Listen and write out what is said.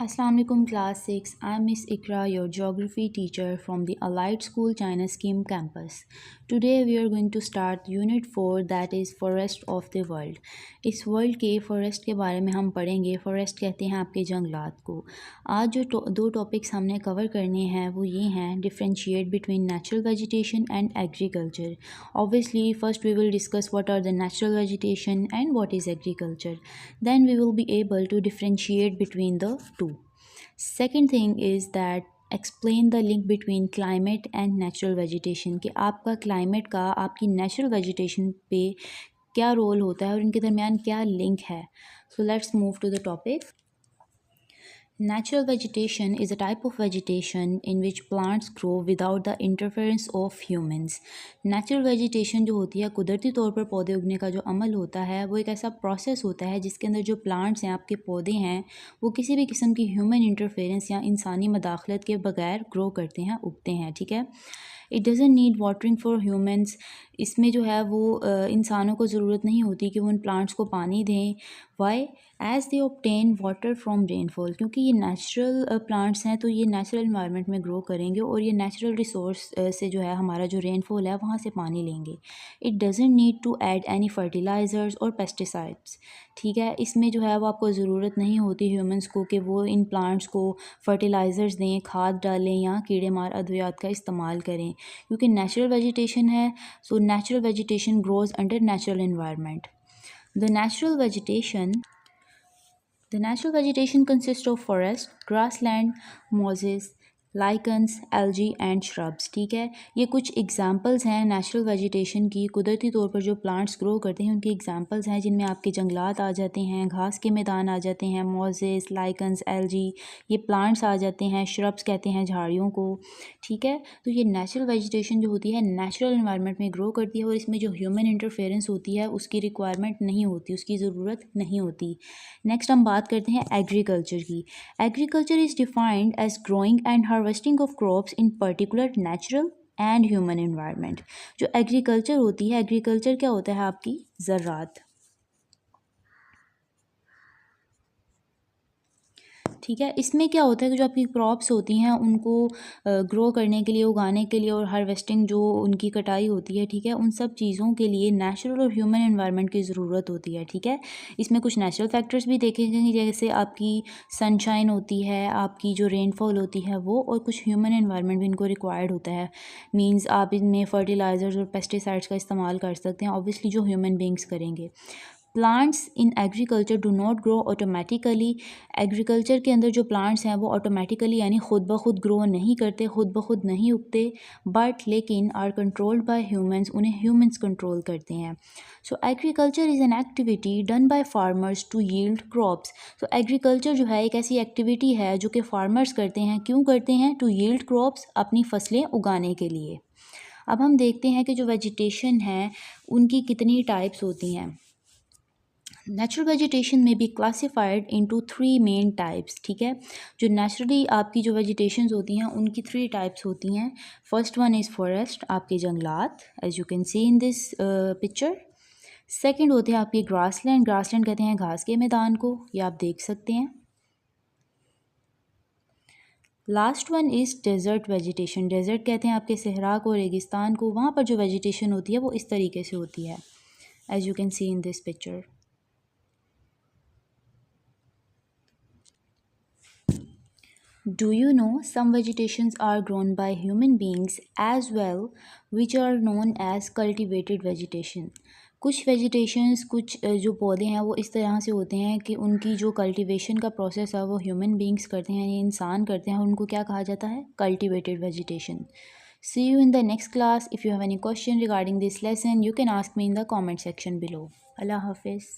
Assalamu alaikum class 6. I'm Miss Ikra, your geography teacher from the Allied School China Scheme campus. Today we are going to start unit 4, that is forest of the world. इस world के forest के बारे में हम पढ़ेंगे. Forest कहते हैं आपके जंगलात को. आज जो दो टॉपिक्स हमने कवर करने हैं वो ये हैं differentiate between natural vegetation and agriculture. Obviously first we will discuss what are the natural vegetation and what is agriculture. Then we will be able to differentiate between the two. Second thing is that explain the link between climate and natural vegetation कि आपका climate का आपकी natural vegetation पे क्या role होता है और इनके दरमियान क्या लिंक है. So let's move to the topic. Natural vegetation is a type of vegetation in which plants grow without the interference of humans. Natural vegetation जो होती है कुदरती तौर पर पौधे उगने का जो अमल होता है वो एक ऐसा प्रोसेस होता है जिसके अंदर जो प्लांट्स हैं आपके पौधे हैं वो किसी भी किस्म की ह्यूमन इंटरफेरेंस या इंसानी मदाखलत के बगैर ग्रो करते हैं, उगते हैं. ठीक है. It doesn't need watering for humans. इसमें जो है वो इंसानों को ज़रूरत नहीं होती कि वो उन प्लांट्स को पानी दें. Why? As they obtain water from rainfall. क्योंकि ये नेचुरल प्लांट्स हैं तो ये नेचुरल इन्वायरमेंट में ग्रो करेंगे और ये नेचुरल रिसोर्स से जो है हमारा जो रेनफॉल है वहाँ से पानी लेंगे. It doesn't need to add any fertilisers और पेस्टिसाइड्स. ठीक है. इसमें जो है वो आपको ज़रूरत नहीं होती ह्यूमंस को कि वो इन प्लांट्स को फर्टिलाइज़र्स दें, खाद डालें या कीड़े मार अद्वियात का इस्तेमाल करें क्योंकि नेचुरल वेजिटेशन है. So natural vegetation grows under natural environment. The natural vegetation consists of forest, grassland, mosses, lichens, algae and shrubs. ठीक है. ये कुछ एग्जांपल्स हैं नेचुरल वेजिटेशन की. कुदरती तौर पर जो प्लांट्स ग्रो करते हैं उनकी एग्जांपल्स हैं जिनमें आपके जंगलात आ जाते हैं, घास के मैदान आ जाते हैं, मॉजेस, लाइकन्स, एल्गी, ये प्लांट्स आ जाते हैं. श्रब्स कहते हैं झाड़ियों को. ठीक है. तो ये नेचुरल वेजिटेशन जो होती है नेचुरल इन्वायरमेंट में ग्रो करती है और इसमें जो ह्यूमन इंटरफेरेंस होती है उसकी रिक्वायरमेंट नहीं होती, उसकी ज़रूरत नहीं होती. नेक्स्ट हम बात करते हैं एग्रीकल्चर की. Agriculture is defined as growing and harvesting of crops in particular natural and human environment. जो एग्रीकल्चर होती है, एग्रीकल्चर क्या होता है आपकी ज़राअत. ठीक है. इसमें क्या होता है कि जो आपकी क्रॉप्स होती हैं उनको ग्रो करने के लिए, उगाने के लिए और हार्वेस्टिंग जो उनकी कटाई होती है, ठीक है, उन सब चीज़ों के लिए नेचुरल और ह्यूमन एनवायरनमेंट की ज़रूरत होती है. ठीक है. इसमें कुछ नेचुरल फैक्टर्स भी देखे जाएंगे जैसे आपकी सनशाइन होती है, आपकी जो रेनफॉल होती है वो, और कुछ ह्यूमन एनवायरनमेंट भी इनको रिक्वायर्ड होता है. मीन्स आप इनमें फर्टिलाइज़र्स और पेस्टिसाइड्स का इस्तेमाल कर सकते हैं, ऑब्वियसली जो ह्यूमन बींग्स करेंगे. Plants in agriculture do not grow automatically. Agriculture के अंदर जो प्लांट्स हैं वो ऑटोमेटिकली यानी ख़ुद ब खुद ग्रो नहीं करते, ख़ुद ब खुद नहीं उगते, बट लेकिन आर कंट्रोल्ड बाय ह्यूमंस, उन्हें ह्यूमंस कंट्रोल करते हैं. So agriculture is an activity done by farmers to yield crops. तो एग्रीकल्चर जो है एक ऐसी एक्टिविटी है जो कि फार्मर्स करते हैं. क्यों करते हैं? टू यील्ड क्रॉप्स, अपनी फसलें उगाने के लिए. अब हम देखते हैं कि जो वेजिटेशन है उनकी कितनी टाइप्स होती हैं. नेचुरल वेजिटेशन में be classified into 3 main types. ठीक है. जो नेचुरली आपकी जो वेजिटेशंस होती हैं उनकी 3 टाइप्स होती हैं. फर्स्ट वन इज़ फॉरेस्ट, आपके जंगलात, as you can see in this picture. Second होते हैं आपके ग्रासलैंड. ग्रासलैंड कहते हैं घास के मैदान को, ये आप देख सकते हैं. Last one is desert vegetation. Desert कहते हैं आपके सहरा को, रेगिस्तान को. वहाँ पर जो वेजिटेशन होती है वो इस तरीके से होती है, as you can see in this picture. Do you know some vegetations are grown by human beings as well, which are known as cultivated vegetation. कुछ वेजिटेशंस, कुछ जो पौधे हैं वो इस तरह से होते हैं कि उनकी जो कल्टीवेशन का प्रोसेस है वो ह्यूमन बींग्स करते हैं, यानी इंसान करते हैं, उनको क्या कहा जाता है? Cultivated vegetation. See you in the next class. If you have any question regarding this lesson, you can ask me in the comment section below. Allah Hafiz.